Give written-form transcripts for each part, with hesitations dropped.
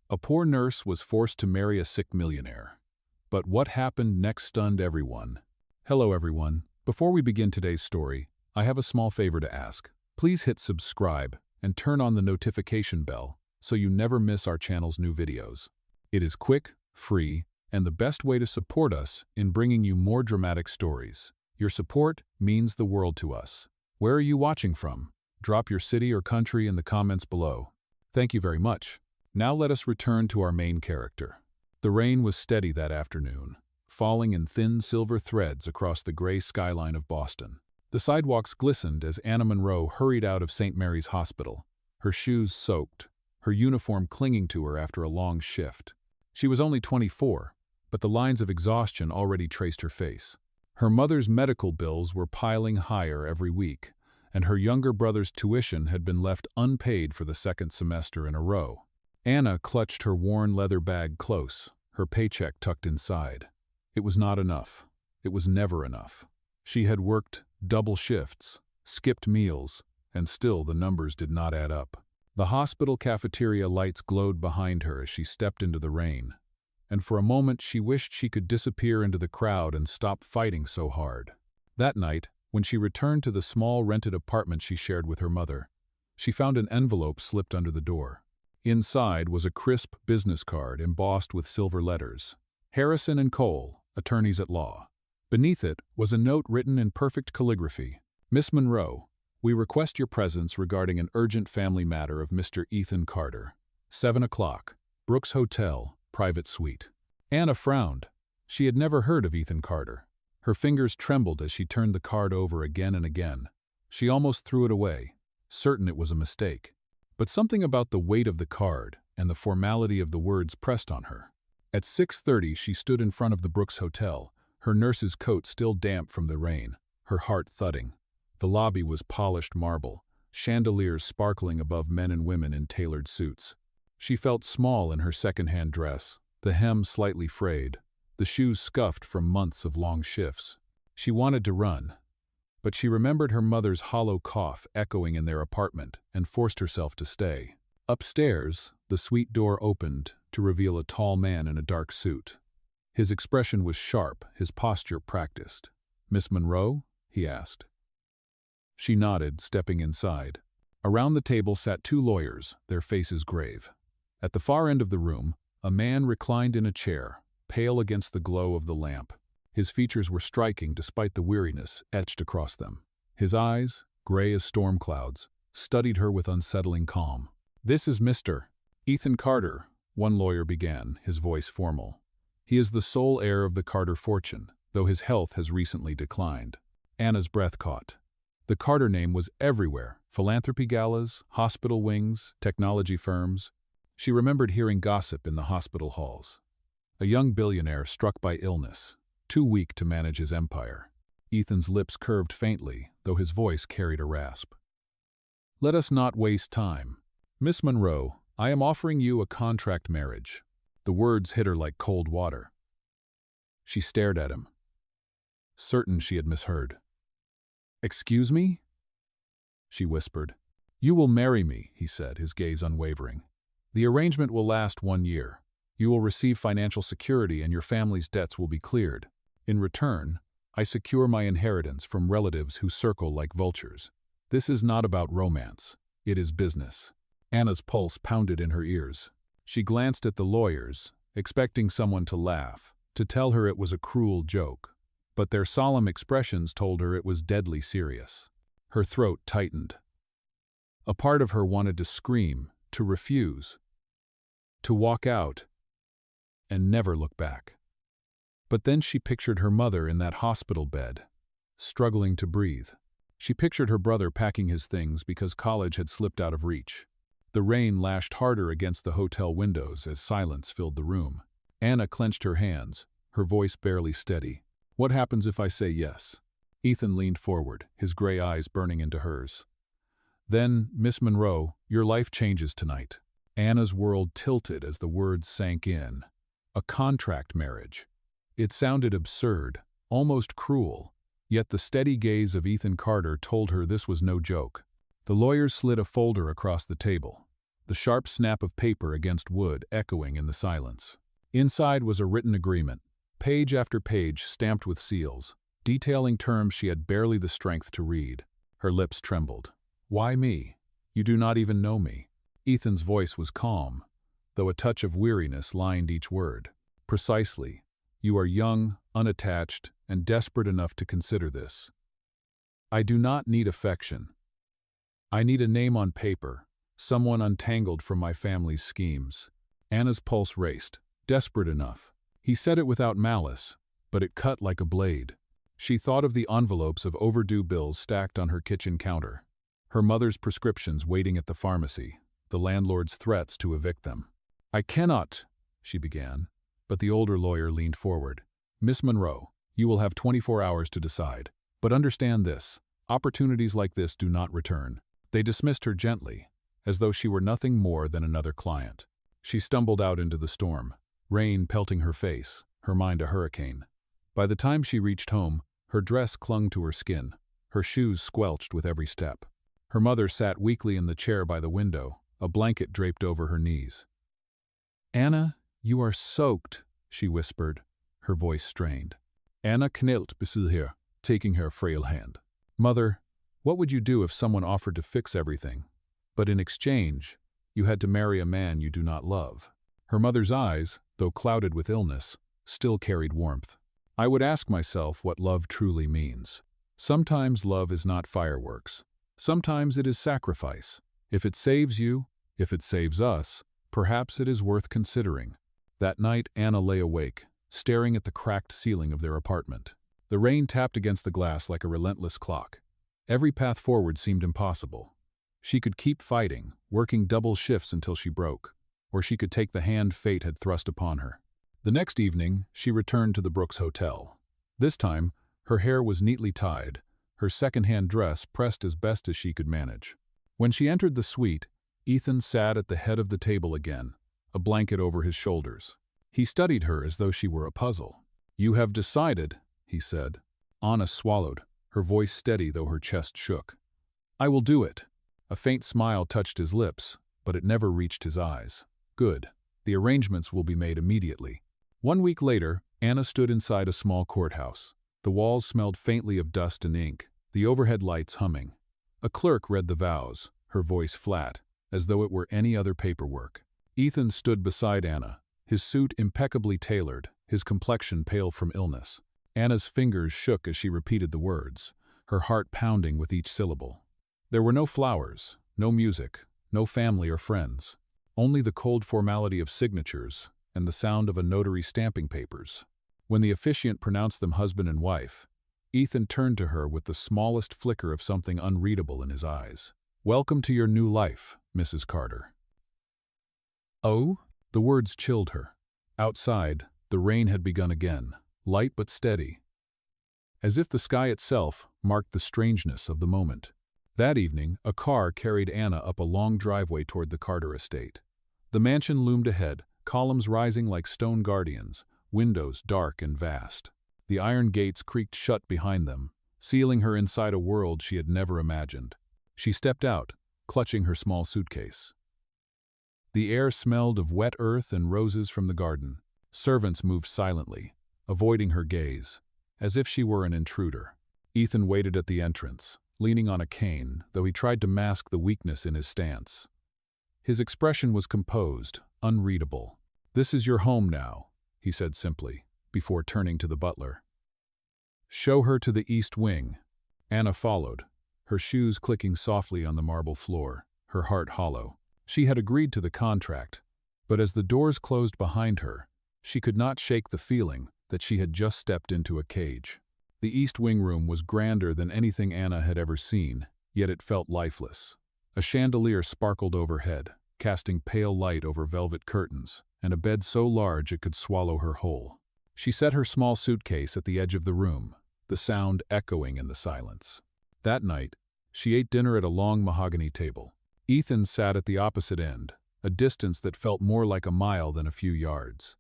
A poor nurse was forced to marry a sick millionaire. But what happened next stunned everyone. Hello everyone. Before we begin today's story, I have a small favor to ask. Please hit subscribe and turn on the notification bell so you never miss our channel's new videos. It is quick, free, and the best way to support us in bringing you more dramatic stories. Your support means the world to us. Where are you watching from? Drop your city or country in the comments below. Thank you very much. Now let us return to our main character. The rain was steady that afternoon, falling in thin silver threads across the gray skyline of Boston. The sidewalks glistened as Anna Monroe hurried out of St. Mary's Hospital, her shoes soaked, her uniform clinging to her after a long shift. She was only 24, but the lines of exhaustion already traced her face. Her mother's medical bills were piling higher every week, and her younger brother's tuition had been left unpaid for the second semester in a row. Anna clutched her worn leather bag close, her paycheck tucked inside. It was not enough. It was never enough. She had worked double shifts, skipped meals, and still the numbers did not add up. The hospital cafeteria lights glowed behind her as she stepped into the rain, and for a moment she wished she could disappear into the crowd and stop fighting so hard. That night, when she returned to the small rented apartment she shared with her mother, she found an envelope slipped under the door. Inside was a crisp business card embossed with silver letters. Harrison & Cole, attorneys at law. Beneath it was a note written in perfect calligraphy. Miss Monroe, we request your presence regarding an urgent family matter of Mr. Ethan Carter. 7 o'clock, Brooks Hotel, private suite. Anna frowned. She had never heard of Ethan Carter. Her fingers trembled as she turned the card over again and again. She almost threw it away, certain it was a mistake. But something about the weight of the card and the formality of the words pressed on her. At 6:30 she stood in front of the Brooks Hotel, her nurse's coat still damp from the rain, her heart thudding. The lobby was polished marble, chandeliers sparkling above men and women in tailored suits. She felt small in her second-hand dress, the hem slightly frayed, the shoes scuffed from months of long shifts. She wanted to run, but she remembered her mother's hollow cough echoing in their apartment and forced herself to stay. Upstairs, the suite door opened to reveal a tall man in a dark suit. His expression was sharp, his posture practiced. "Miss Monroe?" he asked. She nodded, stepping inside. Around the table sat two lawyers, their faces grave. At the far end of the room, a man reclined in a chair, pale against the glow of the lamp. His features were striking despite the weariness etched across them. His eyes, gray as storm clouds, studied her with unsettling calm. "This is Mr. Ethan Carter," one lawyer began, his voice formal. "He is the sole heir of the Carter fortune, though his health has recently declined." Anna's breath caught. The Carter name was everywhere: philanthropy galas, hospital wings, technology firms. She remembered hearing gossip in the hospital halls. A young billionaire struck by illness, too weak to manage his empire. Ethan's lips curved faintly, though his voice carried a rasp. "Let us not waste time. Miss Monroe, I am offering you a contract marriage." The words hit her like cold water. She stared at him, certain she had misheard. "Excuse me?" she whispered. "You will marry me," he said, his gaze unwavering. "The arrangement will last 1 year. You will receive financial security and your family's debts will be cleared. In return, I secure my inheritance from relatives who circle like vultures. This is not about romance. It is business." Anna's pulse pounded in her ears. She glanced at the lawyers, expecting someone to laugh, to tell her it was a cruel joke. But their solemn expressions told her it was deadly serious. Her throat tightened. A part of her wanted to scream, to refuse, to walk out, and never look back. But then she pictured her mother in that hospital bed, struggling to breathe. She pictured her brother packing his things because college had slipped out of reach. The rain lashed harder against the hotel windows as silence filled the room. Anna clenched her hands, her voice barely steady. "What happens if I say yes?" Ethan leaned forward, his gray eyes burning into hers. "Then, Miss Monroe, your life changes tonight." Anna's world tilted as the words sank in. A contract marriage. It sounded absurd, almost cruel, yet the steady gaze of Ethan Carter told her this was no joke. The lawyers slid a folder across the table. the sharp snap of paper against wood echoing in the silence. Inside was a written agreement, page after page stamped with seals, detailing terms she had barely the strength to read. Her lips trembled. "Why me? You do not even know me." Ethan's voice was calm, though a touch of weariness lined each word. "Precisely. You are young, unattached, and desperate enough to consider this. I do not need affection. I need a name on paper, someone untangled from my family's schemes." Anna's pulse raced. Desperate enough. He said it without malice, but it cut like a blade. She thought of the envelopes of overdue bills stacked on her kitchen counter, her mother's prescriptions waiting at the pharmacy, the landlord's threats to evict them. "I cannot," she began, but the older lawyer leaned forward. "Miss Monroe, you will have 24 hours to decide. But understand this, opportunities like this do not return." They dismissed her gently, as though she were nothing more than another client. She stumbled out into the storm, rain pelting her face, her mind a hurricane. By the time she reached home, her dress clung to her skin, her shoes squelched with every step. Her mother sat weakly in the chair by the window, a blanket draped over her knees. "Anna, you are soaked," she whispered, her voice strained. Anna knelt beside her, taking her frail hand. "Mother, what would you do if someone offered to fix everything, but in exchange, you had to marry a man you do not love?" Her mother's eyes, though clouded with illness, still carried warmth. "I would ask myself what love truly means. Sometimes love is not fireworks. Sometimes it is sacrifice. If it saves you, if it saves us, perhaps it is worth considering." That night Anna lay awake, staring at the cracked ceiling of their apartment. The rain tapped against the glass like a relentless clock. Every path forward seemed impossible. She could keep fighting, working double shifts until she broke, or she could take the hand fate had thrust upon her. The next evening, she returned to the Brooks Hotel. This time, her hair was neatly tied, her second-hand dress pressed as best as she could manage. When she entered the suite, Ethan sat at the head of the table again, a blanket over his shoulders. He studied her as though she were a puzzle. "You have decided," he said. Anna swallowed, her voice steady though her chest shook. "I will do it." A faint smile touched his lips, but it never reached his eyes. "Good. The arrangements will be made immediately." 1 week later, Anna stood inside a small courthouse. The walls smelled faintly of dust and ink, the overhead lights humming. A clerk read the vows, her voice flat, as though it were any other paperwork. Ethan stood beside Anna, his suit impeccably tailored, his complexion pale from illness. Anna's fingers shook as she repeated the words, her heart pounding with each syllable. There were no flowers, no music, no family or friends. Only the cold formality of signatures and the sound of a notary stamping papers. When the officiant pronounced them husband and wife, Ethan turned to her with the smallest flicker of something unreadable in his eyes. "Welcome to your new life, Mrs. Carter." "Oh?" The words chilled her. Outside, the rain had begun again, light but steady, as if the sky itself marked the strangeness of the moment. That evening, a car carried Anna up a long driveway toward the Carter estate. The mansion loomed ahead, columns rising like stone guardians, windows dark and vast. The iron gates creaked shut behind them, sealing her inside a world she had never imagined. She stepped out, clutching her small suitcase. The air smelled of wet earth and roses from the garden. Servants moved silently, avoiding her gaze, as if she were an intruder. Ethan waited at the entrance, leaning on a cane, though he tried to mask the weakness in his stance. His expression was composed, unreadable. "This is your home now," he said simply, before turning to the butler. "Show her to the east wing." Anna followed, her shoes clicking softly on the marble floor, her heart hollow. She had agreed to the contract, but as the doors closed behind her, she could not shake the feeling that she had just stepped into a cage. The East Wing room was grander than anything Anna had ever seen, yet it felt lifeless. A chandelier sparkled overhead, casting pale light over velvet curtains, and a bed so large it could swallow her whole. She set her small suitcase at the edge of the room, the sound echoing in the silence. That night, she ate dinner at a long mahogany table. Ethan sat at the opposite end, a distance that felt more like a mile than a few yards.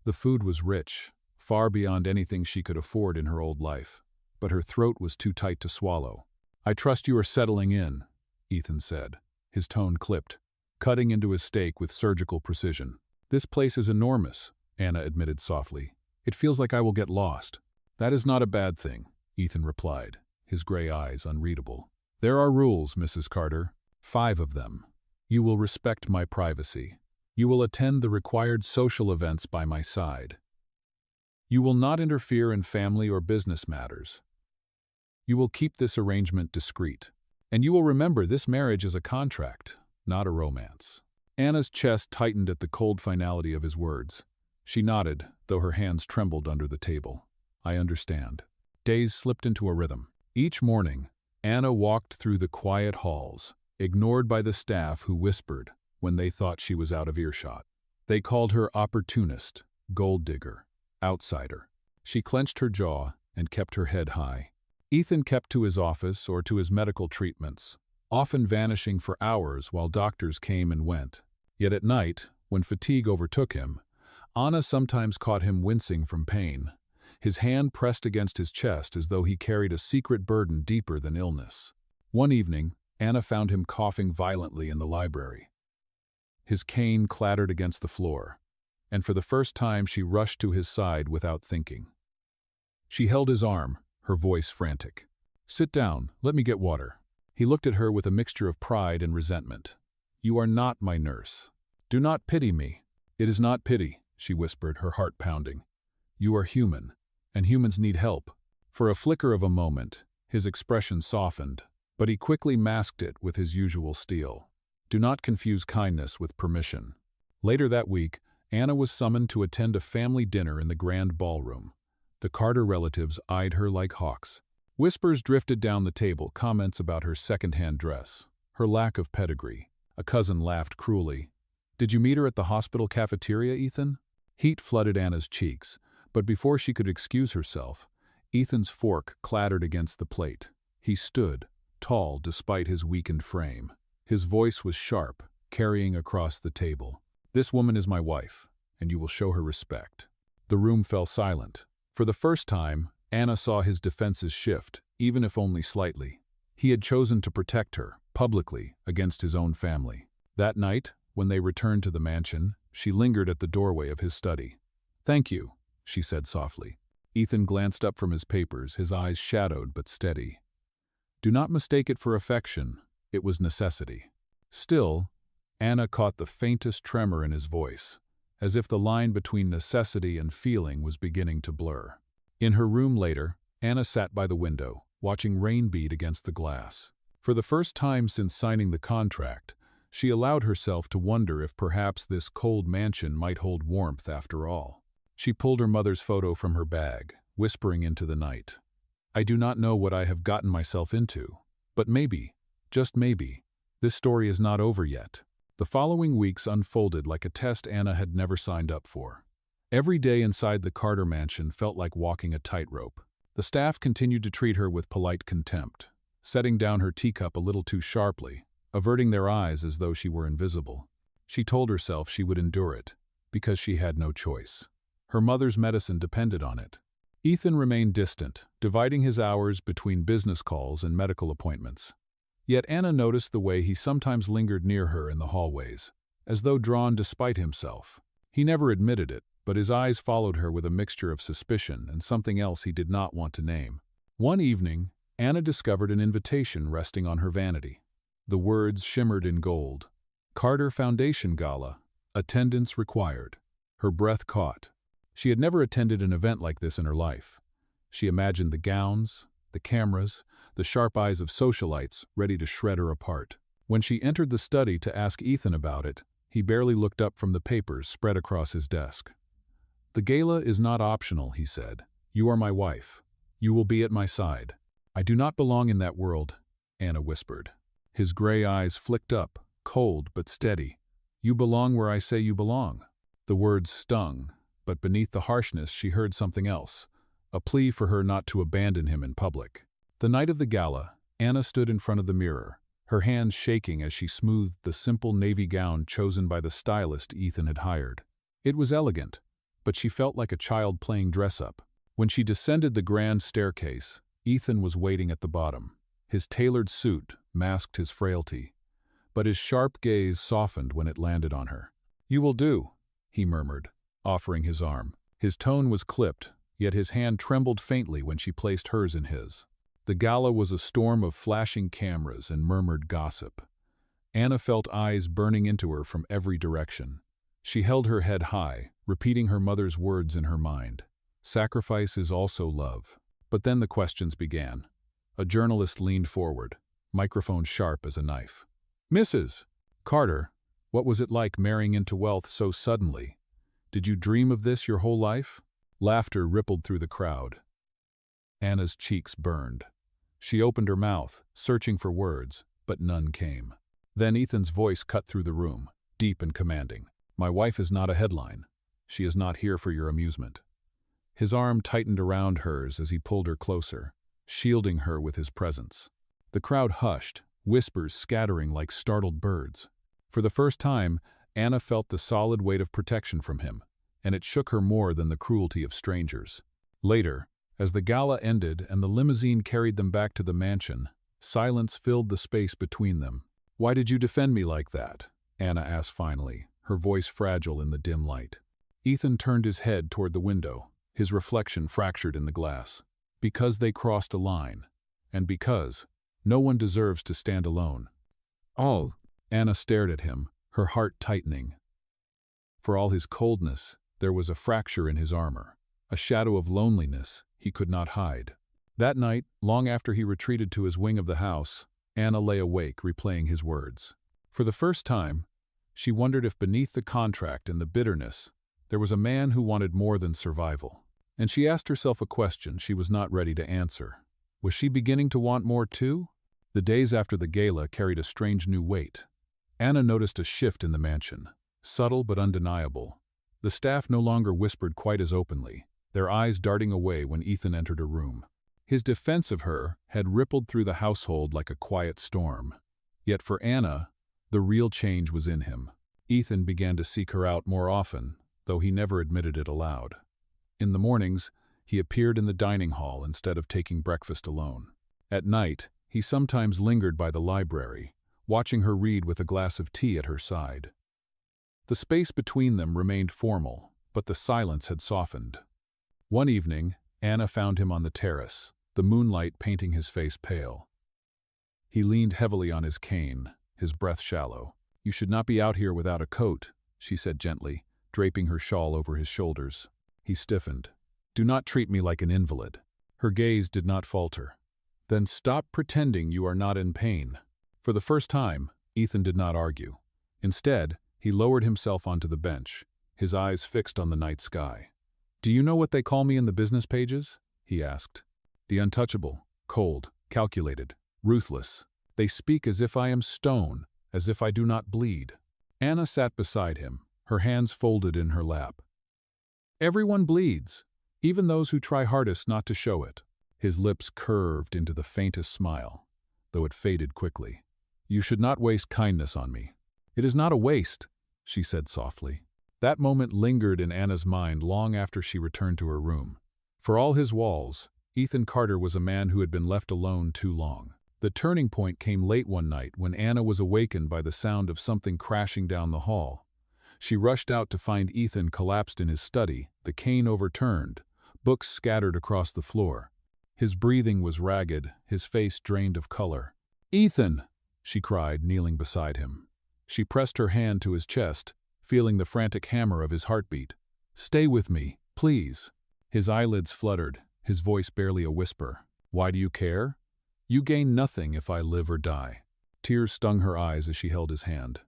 The food was rich, far beyond anything she could afford in her old life, but her throat was too tight to swallow. "I trust you are settling in," Ethan said, his tone clipped. cutting into his steak with surgical precision. "This place is enormous," Anna admitted softly. "It feels like I will get lost." "That is not a bad thing," Ethan replied, his gray eyes unreadable. "There are rules, Mrs. Carter. 5 of them. You will respect my privacy. You will attend the required social events by my side. You will not interfere in family or business matters. You will keep this arrangement discreet. And you will remember this marriage is a contract, not a romance." Anna's chest tightened at the cold finality of his words. She nodded, though her hands trembled under the table. "I understand." Days slipped into a rhythm. Each morning, Anna walked through the quiet halls, ignored by the staff who whispered when they thought she was out of earshot. They called her opportunist, gold digger, outsider. She clenched her jaw and kept her head high. Ethan kept to his office or to his medical treatments, often vanishing for hours while doctors came and went. Yet at night, when fatigue overtook him, Anna sometimes caught him wincing from pain, his hand pressed against his chest as though he carried a secret burden deeper than illness. One evening, Anna found him coughing violently in the library. His cane clattered against the floor, and for the first time she rushed to his side without thinking. She held his arm, her voice frantic. "Sit down, let me get water." He looked at her with a mixture of pride and resentment. "You are not my nurse. Do not pity me." "It is not pity," she whispered, her heart pounding. "You are human, and humans need help." For a flicker of a moment, his expression softened, but he quickly masked it with his usual steel. Do not confuse kindness with permission. Later that week, Anna was summoned to attend a family dinner in the grand ballroom. The Carter relatives eyed her like hawks. Whispers drifted down the table, comments about her second-hand dress, her lack of pedigree. A cousin laughed cruelly. "Did you meet her at the hospital cafeteria, Ethan?" Heat flooded Anna's cheeks, but before she could excuse herself, Ethan's fork clattered against the plate. He stood, tall despite his weakened frame. His voice was sharp, carrying across the table. "This woman is my wife, and you will show her respect." The room fell silent. For the first time, Anna saw his defenses shift, even if only slightly. He had chosen to protect her, publicly, against his own family. That night, when they returned to the mansion, she lingered at the doorway of his study. "Thank you," she said softly. Ethan glanced up from his papers, his eyes shadowed but steady. "Do not mistake it for affection. It was necessity." Still, Anna caught the faintest tremor in his voice, as if the line between necessity and feeling was beginning to blur. In her room later, Anna sat by the window, watching rain beat against the glass. For the first time since signing the contract, she allowed herself to wonder if perhaps this cold mansion might hold warmth after all. She pulled her mother's photo from her bag, whispering into the night. "I do not know what I have gotten myself into, but maybe, just maybe, this story is not over yet." The following weeks unfolded like a test Anna had never signed up for. Every day inside the Carter mansion felt like walking a tightrope. The staff continued to treat her with polite contempt, setting down her teacup a little too sharply, averting their eyes as though she were invisible. She told herself she would endure it, because she had no choice. Her mother's medicine depended on it. Ethan remained distant, dividing his hours between business calls and medical appointments. Yet Anna noticed the way he sometimes lingered near her in the hallways, as though drawn despite himself. He never admitted it, but his eyes followed her with a mixture of suspicion and something else he did not want to name. One evening, Anna discovered an invitation resting on her vanity. The words shimmered in gold. "Carter Foundation Gala. Attendance required." Her breath caught. She had never attended an event like this in her life. She imagined the gowns, the cameras, the sharp eyes of socialites ready to shred her apart. When she entered the study to ask Ethan about it, he barely looked up from the papers spread across his desk. "The gala is not optional," he said. "You are my wife. You will be at my side." "I do not belong in that world," Anna whispered. His gray eyes flicked up, cold but steady. "You belong where I say you belong." The words stung, but beneath the harshness she heard something else, a plea for her not to abandon him in public. The night of the gala, Anna stood in front of the mirror, her hands shaking as she smoothed the simple navy gown chosen by the stylist Ethan had hired. It was elegant, but she felt like a child playing dress-up. When she descended the grand staircase, Ethan was waiting at the bottom. His tailored suit masked his frailty, but his sharp gaze softened when it landed on her. "You will do," he murmured, offering his arm. His tone was clipped, yet his hand trembled faintly when she placed hers in his. The gala was a storm of flashing cameras and murmured gossip. Anna felt eyes burning into her from every direction. She held her head high, repeating her mother's words in her mind. Sacrifice is also love. But then the questions began. A journalist leaned forward, microphone sharp as a knife. "Mrs. Carter, what was it like marrying into wealth so suddenly? Did you dream of this your whole life?" Laughter rippled through the crowd. Anna's cheeks burned. She opened her mouth, searching for words, but none came. Then Ethan's voice cut through the room, deep and commanding. "My wife is not a headline. She is not here for your amusement." His arm tightened around hers as he pulled her closer, shielding her with his presence. The crowd hushed, whispers scattering like startled birds. For the first time, Anna felt the solid weight of protection from him, and it shook her more than the cruelty of strangers. Later, as the gala ended and the limousine carried them back to the mansion, silence filled the space between them. "Why did you defend me like that?" Anna asked finally, her voice fragile in the dim light. Ethan turned his head toward the window, his reflection fractured in the glass. "Because they crossed a line. And because no one deserves to stand alone." "Oh." Anna stared at him, her heart tightening. For all his coldness, there was a fracture in his armor, a shadow of loneliness he could not hide. That night, long after he retreated to his wing of the house, Anna lay awake, replaying his words. For the first time, she wondered if beneath the contract and the bitterness, there was a man who wanted more than survival. And she asked herself a question she was not ready to answer. Was she beginning to want more too? The days after the gala carried a strange new weight. Anna noticed a shift in the mansion, subtle but undeniable. The staff no longer whispered quite as openly, their eyes darting away when Ethan entered a room. His defense of her had rippled through the household like a quiet storm. Yet for Anna, the real change was in him. Ethan began to seek her out more often, though he never admitted it aloud. In the mornings, he appeared in the dining hall instead of taking breakfast alone. At night, he sometimes lingered by the library, watching her read with a glass of tea at her side. The space between them remained formal, but the silence had softened. One evening, Anna found him on the terrace, the moonlight painting his face pale. He leaned heavily on his cane, his breath shallow. "You should not be out here without a coat," she said gently, draping her shawl over his shoulders. He stiffened. "Do not treat me like an invalid." Her gaze did not falter. "Then stop pretending you are not in pain." For the first time, Ethan did not argue. Instead, he lowered himself onto the bench, his eyes fixed on the night sky. "Do you know what they call me in the business pages?" he asked. "The untouchable, cold, calculated, ruthless. They speak as if I am stone, as if I do not bleed." Anna sat beside him, her hands folded in her lap. "Everyone bleeds, even those who try hardest not to show it." His lips curved into the faintest smile, though it faded quickly. "You should not waste kindness on me." "It is not a waste," she said softly. That moment lingered in Anna's mind long after she returned to her room. For all his walls, Ethan Carter was a man who had been left alone too long. The turning point came late one night when Anna was awakened by the sound of something crashing down the hall. She rushed out to find Ethan collapsed in his study, the cane overturned, books scattered across the floor. His breathing was ragged, his face drained of color. "Ethan!" she cried, kneeling beside him. She pressed her hand to his chest, feeling the frantic hammer of his heartbeat. "Stay with me, please." His eyelids fluttered, his voice barely a whisper. "Why do you care? You gain nothing if I live or die." Tears stung her eyes as she held his hand.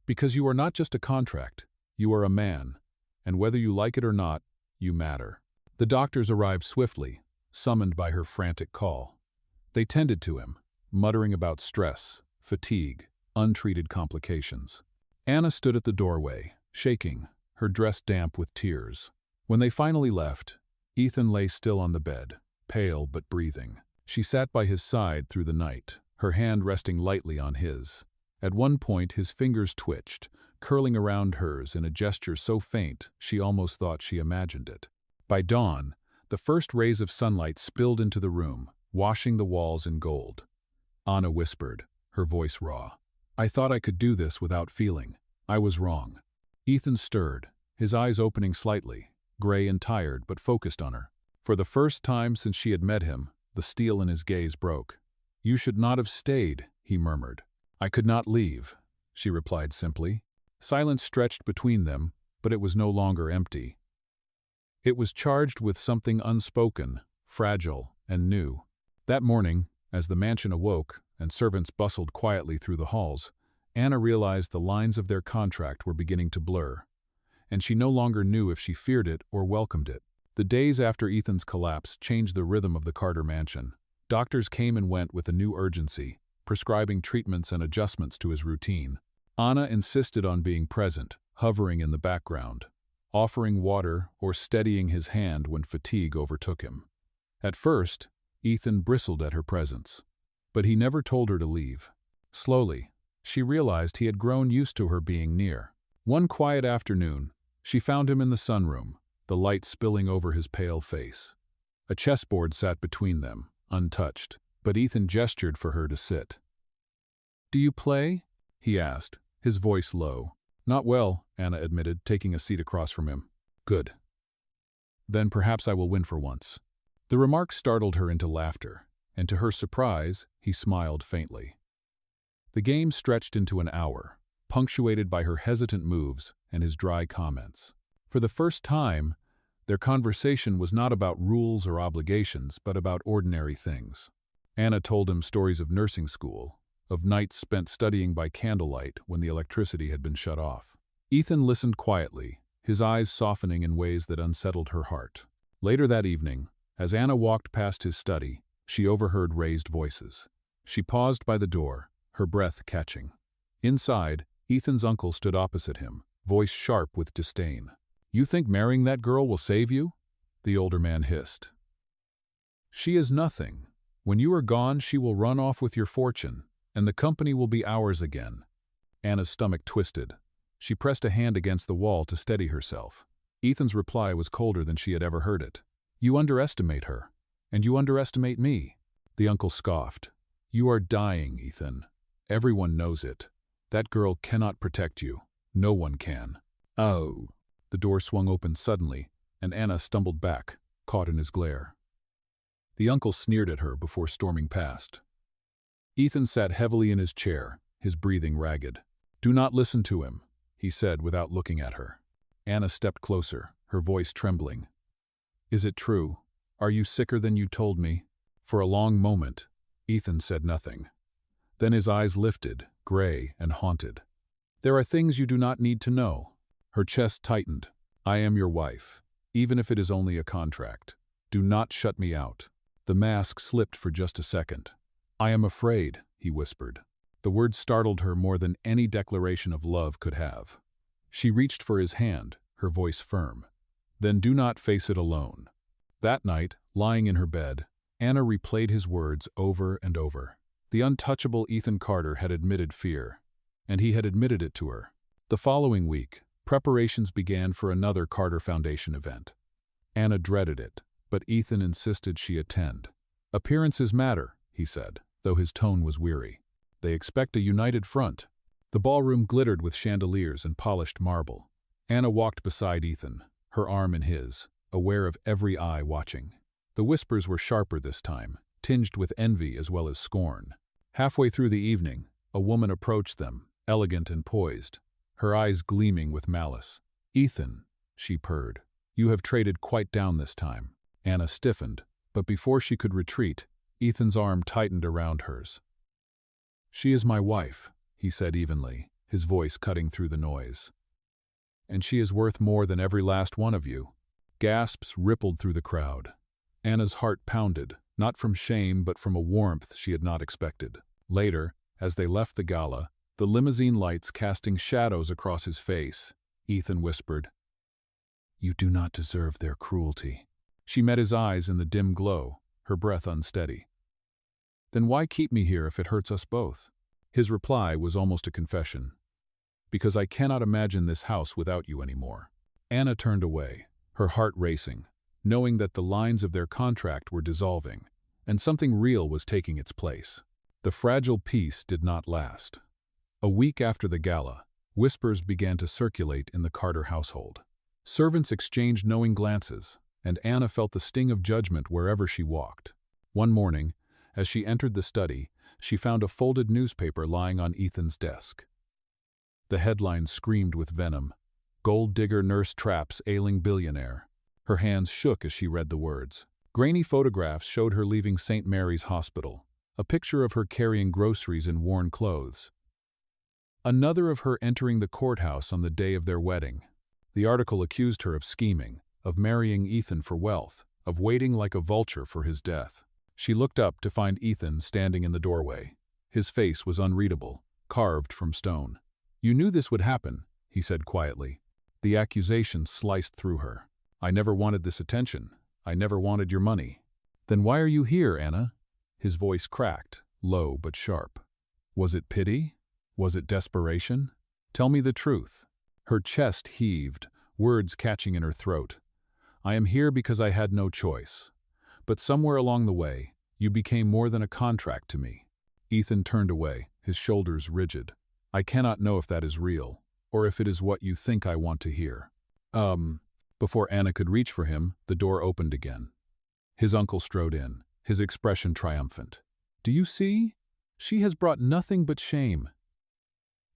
"Because you are not just a contract, you are a man, and whether you like it or not, you matter." The doctors arrived swiftly, summoned by her frantic call. They tended to him, muttering about stress, fatigue, untreated complications. Anna stood at the doorway, shaking, her dress damp with tears. When they finally left, Ethan lay still on the bed, pale but breathing. She sat by his side through the night, her hand resting lightly on his. At one point his fingers twitched, curling around hers in a gesture so faint she almost thought she imagined it. By dawn, the first rays of sunlight spilled into the room, washing the walls in gold. Anna whispered, her voice raw. I thought I could do this without feeling. I was wrong. Ethan stirred, his eyes opening slightly, gray and tired but focused on her. For the first time since she had met him, the steel in his gaze broke. You should not have stayed, he murmured. I could not leave, she replied simply. Silence stretched between them, but it was no longer empty. It was charged with something unspoken, fragile, and new. That morning, as the mansion awoke and servants bustled quietly through the halls, Anna realized the lines of their contract were beginning to blur, and she no longer knew if she feared it or welcomed it. The days after Ethan's collapse changed the rhythm of the Carter mansion. Doctors came and went with a new urgency, prescribing treatments and adjustments to his routine. Anna insisted on being present, hovering in the background, offering water or steadying his hand when fatigue overtook him. At first, Ethan bristled at her presence, but he never told her to leave. Slowly, she realized he had grown used to her being near. One quiet afternoon, she found him in the sunroom, the light spilling over his pale face. A chessboard sat between them, untouched, but Ethan gestured for her to sit. "Do you play?" he asked, his voice low. "Not well," Anna admitted, taking a seat across from him. "Good. Then perhaps I will win for once." The remark startled her into laughter, and to her surprise, he smiled faintly. The game stretched into an hour, punctuated by her hesitant moves and his dry comments. For the first time, their conversation was not about rules or obligations, but about ordinary things. Anna told him stories of nursing school, of nights spent studying by candlelight when the electricity had been shut off. Ethan listened quietly, his eyes softening in ways that unsettled her heart. Later that evening, as Anna walked past his study, she overheard raised voices. She paused by the door, her breath catching. Inside, Ethan's uncle stood opposite him, voice sharp with disdain. "You think marrying that girl will save you?" the older man hissed. "She is nothing. When you are gone, she will run off with your fortune, and the company will be ours again." Anna's stomach twisted. She pressed a hand against the wall to steady herself. Ethan's reply was colder than she had ever heard it. "You underestimate her, and you underestimate me." The uncle scoffed. "You are dying, Ethan. Everyone knows it. That girl cannot protect you. No one can." "Oh." The door swung open suddenly, and Anna stumbled back, caught in his glare. The uncle sneered at her before storming past. Ethan sat heavily in his chair, his breathing ragged. "Do not listen to him," he said without looking at her. Anna stepped closer, her voice trembling. "Is it true? Are you sicker than you told me?" For a long moment, Ethan said nothing. Then his eyes lifted, gray and haunted. "There are things you do not need to know." Her chest tightened. "I am your wife, even if it is only a contract. Do not shut me out." The mask slipped for just a second. "I am afraid," he whispered. The word startled her more than any declaration of love could have. She reached for his hand, her voice firm. "Then do not face it alone." That night, lying in her bed, Anna replayed his words over and over. The untouchable Ethan Carter had admitted fear, and he had admitted it to her. The following week, preparations began for another Carter Foundation event. Anna dreaded it, but Ethan insisted she attend. "Appearances matter," he said, though his tone was weary. "They expect a united front." The ballroom glittered with chandeliers and polished marble. Anna walked beside Ethan, her arm in his, aware of every eye watching. The whispers were sharper this time, tinged with envy as well as scorn. Halfway through the evening, a woman approached them, elegant and poised, her eyes gleaming with malice. "Ethan," she purred, "you have traded quite down this time." Anna stiffened, but before she could retreat, Ethan's arm tightened around hers. "She is my wife," he said evenly, his voice cutting through the noise. "And she is worth more than every last one of you." Gasps rippled through the crowd. Anna's heart pounded, not from shame but from a warmth she had not expected. Later, as they left the gala, the limousine lights casting shadows across his face, Ethan whispered, "You do not deserve their cruelty." She met his eyes in the dim glow, her breath unsteady. "Then why keep me here if it hurts us both?" His reply was almost a confession. "Because I cannot imagine this house without you anymore." Anna turned away, her heart racing, knowing that the lines of their contract were dissolving, and something real was taking its place. The fragile peace did not last. A week after the gala, whispers began to circulate in the Carter household. Servants exchanged knowing glances, and Anna felt the sting of judgment wherever she walked. One morning, as she entered the study, she found a folded newspaper lying on Ethan's desk. The headline screamed with venom: "Gold digger nurse traps ailing billionaire." Her hands shook as she read the words. Grainy photographs showed her leaving St. Mary's Hospital, a picture of her carrying groceries in worn clothes. Another of her entering the courthouse on the day of their wedding. The article accused her of scheming, of marrying Ethan for wealth, of waiting like a vulture for his death. She looked up to find Ethan standing in the doorway. His face was unreadable, carved from stone. "You knew this would happen," he said quietly. The accusation sliced through her. "I never wanted this attention. I never wanted your money." "Then why are you here, Anna?" His voice cracked, low but sharp. Was it pity? Was it desperation? "Tell me the truth." Her chest heaved, words catching in her throat. "I am here because I had no choice. But somewhere along the way, you became more than a contract to me." Ethan turned away, his shoulders rigid. "I cannot know if that is real, or if it is what you think I want to hear." Before Anna could reach for him, the door opened again. His uncle strode in, his expression triumphant. "Do you see? She has brought nothing but shame.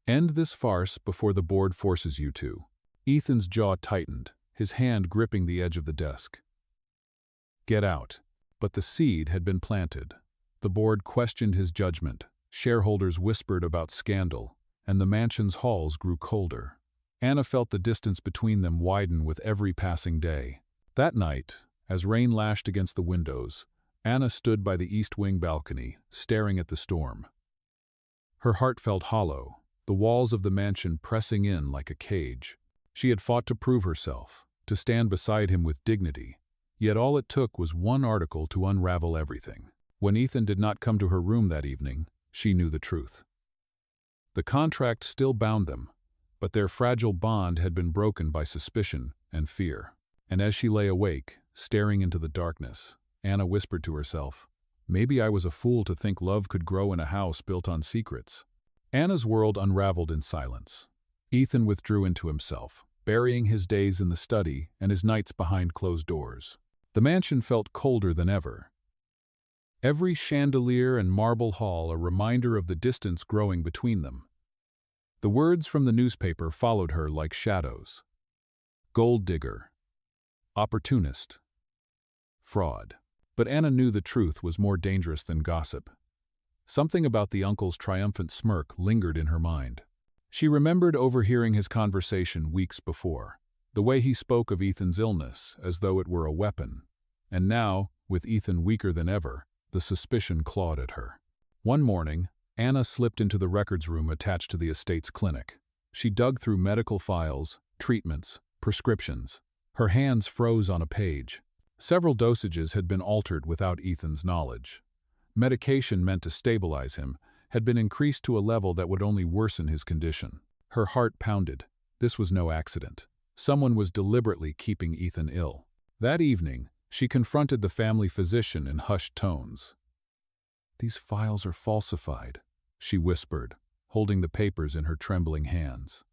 End this farce before the board forces you to." Ethan's jaw tightened, his hand gripping the edge of the desk. "Get out." But the seed had been planted. The board questioned his judgment, shareholders whispered about scandal, and the mansion's halls grew colder. Anna felt the distance between them widen with every passing day. That night, as rain lashed against the windows, Anna stood by the east wing balcony, staring at the storm. Her heart felt hollow, the walls of the mansion pressing in like a cage. She had fought to prove herself, to stand beside him with dignity, yet all it took was one article to unravel everything. When Ethan did not come to her room that evening, she knew the truth. The contract still bound them, but their fragile bond had been broken by suspicion and fear. And as she lay awake, staring into the darkness, Anna whispered to herself, "Maybe I was a fool to think love could grow in a house built on secrets." Anna's world unraveled in silence. Ethan withdrew into himself, burying his days in the study and his nights behind closed doors. The mansion felt colder than ever. Every chandelier and marble hall a reminder of the distance growing between them. The words from the newspaper followed her like shadows. Gold digger. Opportunist. Fraud. But Anna knew the truth was more dangerous than gossip. Something about the uncle's triumphant smirk lingered in her mind. She remembered overhearing his conversation weeks before, the way he spoke of Ethan's illness as though it were a weapon. And now, with Ethan weaker than ever, the suspicion clawed at her. One morning, Anna slipped into the records room attached to the estate's clinic. She dug through medical files, treatments, prescriptions. Her hands froze on a page. Several dosages had been altered without Ethan's knowledge. Medication meant to stabilize him had been increased to a level that would only worsen his condition. Her heart pounded. This was no accident. Someone was deliberately keeping Ethan ill. That evening, she confronted the family physician in hushed tones. "These files are falsified," she whispered, holding the papers in her trembling hands.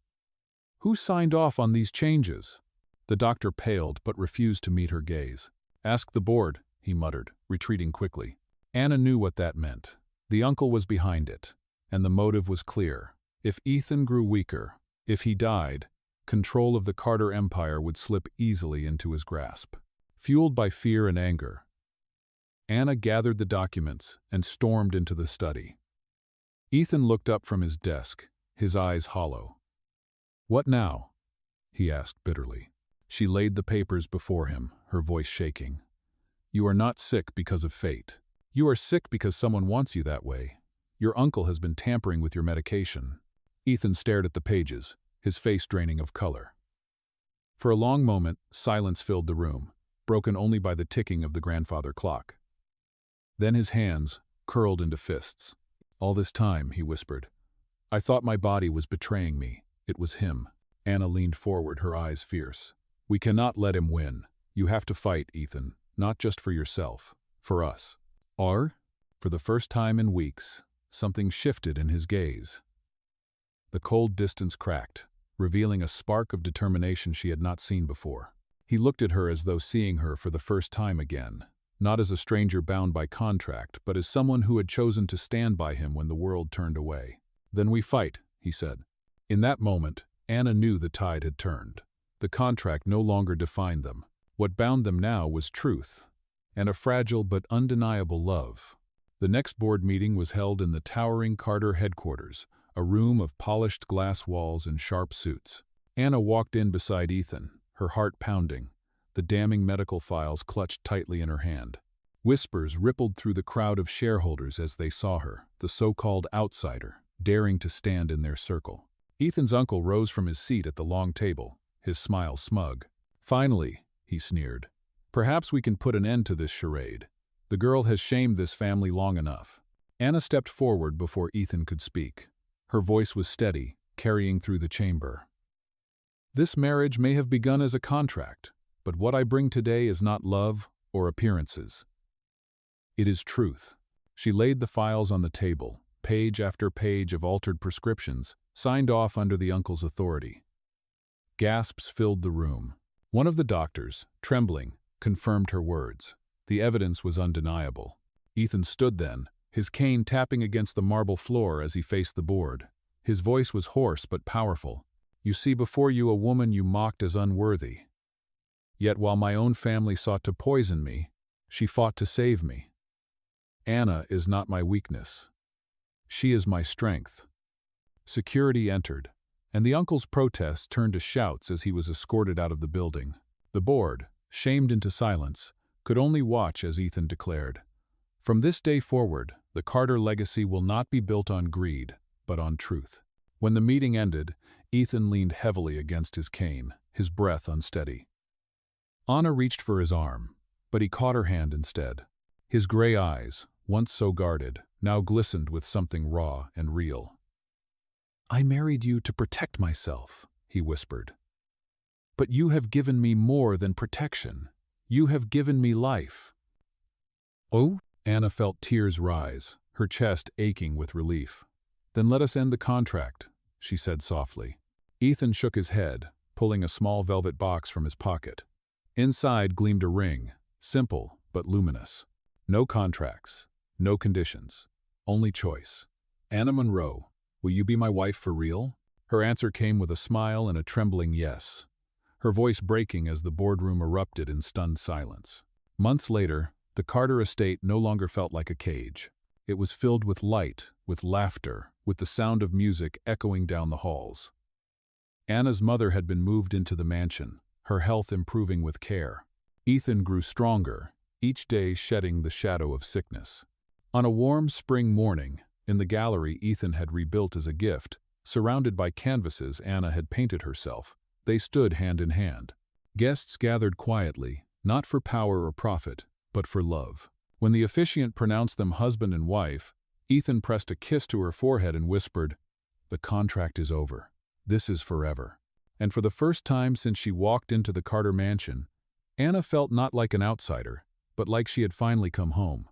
"Who signed off on these changes?" The doctor paled but refused to meet her gaze. "Ask the board," he muttered, retreating quickly. Anna knew what that meant. The uncle was behind it, and the motive was clear. If Ethan grew weaker, if he died, control of the Carter empire would slip easily into his grasp. Fueled by fear and anger, Anna gathered the documents and stormed into the study. Ethan looked up from his desk, his eyes hollow. "What now?" he asked bitterly. She laid the papers before him, her voice shaking. "You are not sick because of fate. You are sick because someone wants you that way. Your uncle has been tampering with your medication." Ethan stared at the pages, his face draining of color. For a long moment, silence filled the room, broken only by the ticking of the grandfather clock. Then his hands curled into fists. "All this time," he whispered, "I thought my body was betraying me. It was him." Anna leaned forward, her eyes fierce. "We cannot let him win. You have to fight, Ethan, not just for yourself, for us." Or, for the first time in weeks, something shifted in his gaze. The cold distance cracked, revealing a spark of determination she had not seen before. He looked at her as though seeing her for the first time again, not as a stranger bound by contract, but as someone who had chosen to stand by him when the world turned away. "Then we fight," he said. In that moment, Anna knew the tide had turned. The contract no longer defined them. What bound them now was truth, and a fragile but undeniable love. The next board meeting was held in the towering Carter headquarters, a room of polished glass walls and sharp suits. Anna walked in beside Ethan, her heart pounding, the damning medical files clutched tightly in her hand. Whispers rippled through the crowd of shareholders as they saw her, the so-called outsider, daring to stand in their circle. Ethan's uncle rose from his seat at the long table, his smile smug. "Finally," he sneered. "Perhaps we can put an end to this charade. The girl has shamed this family long enough." Anna stepped forward before Ethan could speak. Her voice was steady, carrying through the chamber. "This marriage may have begun as a contract, but what I bring today is not love or appearances. It is truth." She laid the files on the table, page after page of altered prescriptions, signed off under the uncle's authority. Gasps filled the room. One of the doctors, trembling, confirmed her words. The evidence was undeniable. Ethan stood then, his cane tapping against the marble floor as he faced the board. His voice was hoarse but powerful. "You see before you a woman you mocked as unworthy. Yet while my own family sought to poison me, she fought to save me. Anna is not my weakness. She is my strength." Security entered, and the uncle's protests turned to shouts as he was escorted out of the building. The board, shamed into silence, could only watch as Ethan declared, "From this day forward, the Carter legacy will not be built on greed, but on truth." When the meeting ended, Ethan leaned heavily against his cane, his breath unsteady. Anna reached for his arm, but he caught her hand instead. His gray eyes, once so guarded, now glistened with something raw and real. "I married you to protect myself," he whispered. "But you have given me more than protection. You have given me life." "Oh?" Anna felt tears rise, her chest aching with relief. "Then let us end the contract," she said softly. Ethan shook his head, pulling a small velvet box from his pocket. Inside gleamed a ring, simple but luminous. No contracts, no conditions, only choice. "Anna Monroe, will you be my wife for real?" Her answer came with a smile and a trembling yes, her voice breaking as the boardroom erupted in stunned silence. Months later, the Carter estate no longer felt like a cage. It was filled with light, with laughter, with the sound of music echoing down the halls. Anna's mother had been moved into the mansion, her health improving with care. Ethan grew stronger, each day shedding the shadow of sickness. On a warm spring morning, in the gallery Ethan had rebuilt as a gift, surrounded by canvases Anna had painted herself, they stood hand in hand. Guests gathered quietly, not for power or profit, but for love. When the officiant pronounced them husband and wife, Ethan pressed a kiss to her forehead and whispered, "The contract is over. This is forever." And for the first time since she walked into the Carter mansion, Anna felt not like an outsider, but like she had finally come home.